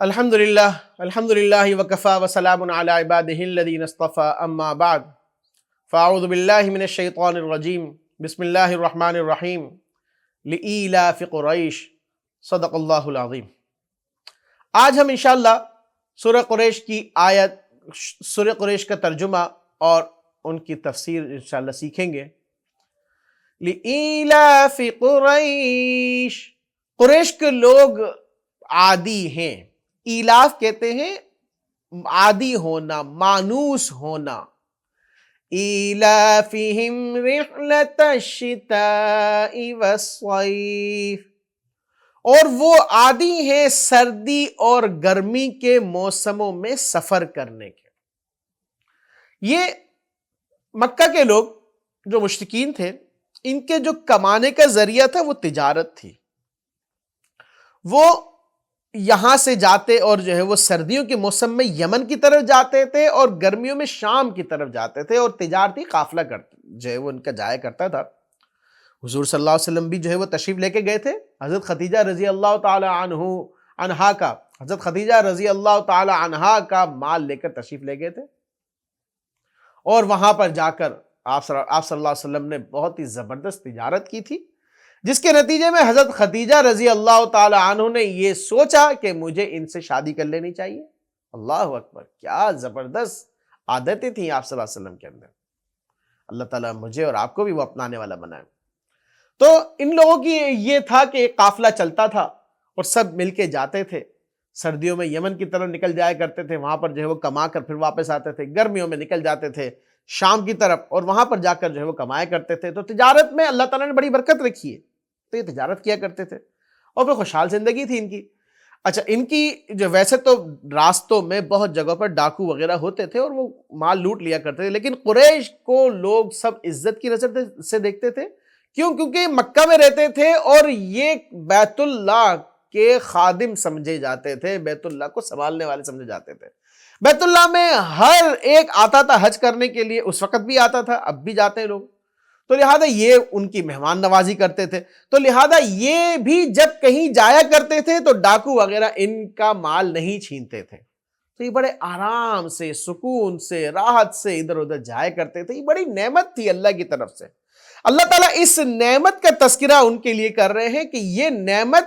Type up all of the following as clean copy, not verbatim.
الحمدللہ وکفا وسلام علی عبادہ الذین اصطفى اما بعد فاعوذ باللہ من الشیطان الرجیم بسم اللہ الرحمن الرحیم لإیلاف قریش صدق اللہ العظیم۔ آج ہم انشاءاللہ سورہ قریش کی آیت، سورہ قریش کا ترجمہ اور ان کی تفسیر انشاءاللہ سیکھیں گے۔ لإیلاف قریش، قریش کے لوگ عادی ہیں۔ ایلاف کہتے ہیں عادی ہونا، مانوس ہونا۔ ایلافہم رحلۃ الشتاء والصیف، اور وہ عادی ہیں سردی اور گرمی کے موسموں میں سفر کرنے کے۔ یہ مکہ کے لوگ جو مشرکین تھے، ان کے جو کمانے کا ذریعہ تھا وہ تجارت تھی۔ وہ یہاں سے جاتے اور جو ہے وہ سردیوں کے موسم میں یمن کی طرف جاتے تھے اور گرمیوں میں شام کی طرف جاتے تھے، اور تجارتی قافلہ جو ہے وہ ان کا جایا کرتا تھا۔ حضور صلی اللہ علیہ وسلم بھی جو ہے وہ تشریف لے کے گئے تھے حضرت خدیجہ رضی اللہ تعالی عنہا کا، حضرت خدیجہ رضی اللہ تعالی عنہا کا مال لے کر تشریف لے گئے تھے، اور وہاں پر جا کر آپ صلی اللہ علیہ وسلم نے بہت ہی زبردست تجارت کی تھی، جس کے نتیجے میں حضرت خدیجہ رضی اللہ تعالی عنہ نے یہ سوچا کہ مجھے ان سے شادی کر لینی چاہیے۔ اللہ اکبر، کیا زبردست عادتیں تھیں آپ صلی اللہ علیہ وسلم کے اندر۔ اللہ تعالیٰ مجھے اور آپ کو بھی وہ اپنانے والا بنائے۔ تو ان لوگوں کی یہ تھا کہ ایک قافلہ چلتا تھا اور سب مل کے جاتے تھے، سردیوں میں یمن کی طرف نکل جایا کرتے تھے، وہاں پر جو ہے وہ کما کر پھر واپس آتے تھے، گرمیوں میں نکل جاتے تھے شام کی طرف اور وہاں پر جا کر جو ہے وہ کمایا کرتے تھے۔ تو تجارت میں اللہ تعالیٰ نے بڑی برکت رکھی ہے، تو یہ تجارت کیا کرتے تھے اور پھر خوشحال زندگی تھی ان کی۔ اچھا، ان کی جو ویسے تو راستوں میں بہت جگہ پر ڈاکو وغیرہ ہوتے تھے اور وہ مال لوٹ لیا کرتے تھے، لیکن قریش کو لوگ سب عزت کی نظر سے دیکھتے تھے۔ کیوں؟ کیونکہ مکہ میں رہتے تھے اور یہ بیت اللہ کے خادم سمجھے جاتے تھے، بیت اللہ کو سنبھالنے والے سمجھے جاتے تھے۔ بیت اللہ میں ہر ایک آتا تھا حج کرنے کے لیے، اس وقت بھی آتا تھا، اب بھی جاتے ہیں لوگ، تو لہٰذا یہ ان کی مہمان نوازی کرتے تھے، تو لہٰذا یہ بھی جب کہیں جایا کرتے تھے تو ڈاکو وغیرہ ان کا مال نہیں چھینتے تھے، تو یہ بڑے آرام سے، سکون سے، راحت سے ادھر ادھر جایا کرتے تھے۔ یہ بڑی نعمت تھی اللہ کی طرف سے۔ اللہ تعالیٰ اس نعمت کا تذکرہ ان کے لیے کر رہے ہیں کہ یہ نعمت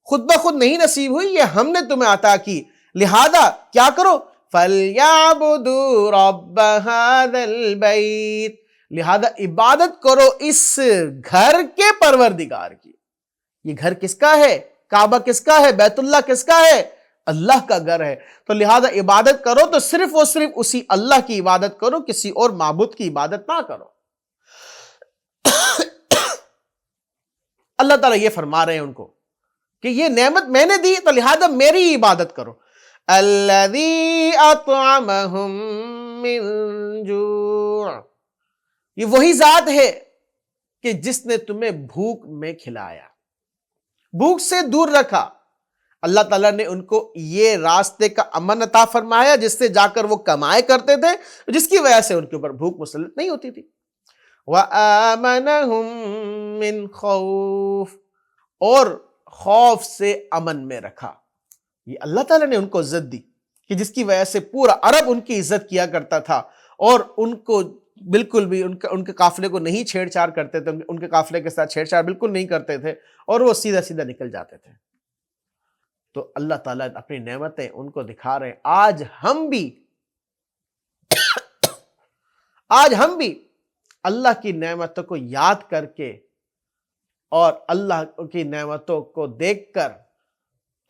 خود بخود نہیں نصیب ہوئی، یہ ہم نے تمہیں عطا کی، لہذا کیا کرو؟ فَلْيَعْبُدُوا رَبَّ هَذَا الْبَيْتِ، لہذا عبادت کرو اس گھر کے پروردگار کی۔ یہ گھر کس کا ہے؟ کعبہ کس کا ہے؟ بیت اللہ کس کا ہے؟ اللہ کا گھر ہے، تو لہذا عبادت کرو تو صرف اور صرف اسی اللہ کی عبادت کرو، کسی اور معبود کی عبادت نہ کرو۔ اللہ تعالیٰ یہ فرما رہے ہیں ان کو کہ یہ نعمت میں نے دی تو لہذا میری عبادت کرو۔ الذی اطعمہم من جوع، یہ وہی ذات ہے کہ جس نے تمہیں بھوک میں کھلایا، بھوک سے دور رکھا۔ اللہ تعالیٰ نے ان کو یہ راستے کا امن عطا فرمایا جس سے جا کر وہ کمائے کرتے تھے، جس کی وجہ سے ان کے اوپر بھوک مسلط نہیں ہوتی تھی۔ وَآمَنَهُم مِّن خَوْفٍ، اور خوف سے امن میں رکھا۔ یہ اللہ تعالیٰ نے ان کو عزت دی کہ جس کی وجہ سے پورا عرب ان کی عزت کیا کرتا تھا، اور ان کو بالکل بھی ان کے قافلے کو نہیں چھیڑ چھاڑ کرتے تھے، ان کے قافلے کے ساتھ چھیڑ چھاڑ بالکل نہیں کرتے تھے، اور وہ سیدھا سیدھا نکل جاتے تھے۔ تو اللہ تعالیٰ اپنی نعمتیں ان کو دکھا رہے ہیں۔ آج ہم بھی اللہ کی نعمتوں کو یاد کر کے اور اللہ کی نعمتوں کو دیکھ کر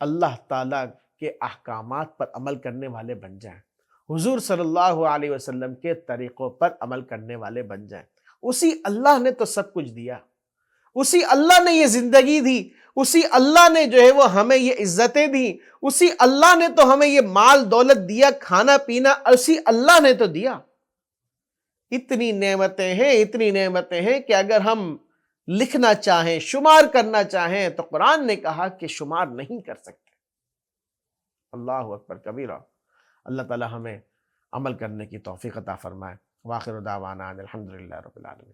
اللہ تعالیٰ کے احکامات پر عمل کرنے والے بن جائیں، حضور صلی اللہ علیہ وسلم کے طریقوں پر عمل کرنے والے بن جائیں۔ اسی اللہ نے تو سب کچھ دیا، اسی اللہ نے یہ زندگی دی، اسی اللہ نے جو ہے وہ ہمیں یہ عزتیں دی، اسی اللہ نے تو ہمیں یہ مال دولت دیا، کھانا پینا اسی اللہ نے تو دیا۔ اتنی نعمتیں ہیں، اتنی نعمتیں ہیں کہ اگر ہم لکھنا چاہیں، شمار کرنا چاہیں تو قرآن نے کہا کہ شمار نہیں کر سکتے۔ اللہ اکبر کبیرہ۔ اللہ تعالی ہمیں عمل کرنے کی توفیق عطا فرمائے۔ وآخر دعوانا الحمدللہ رب العالمین۔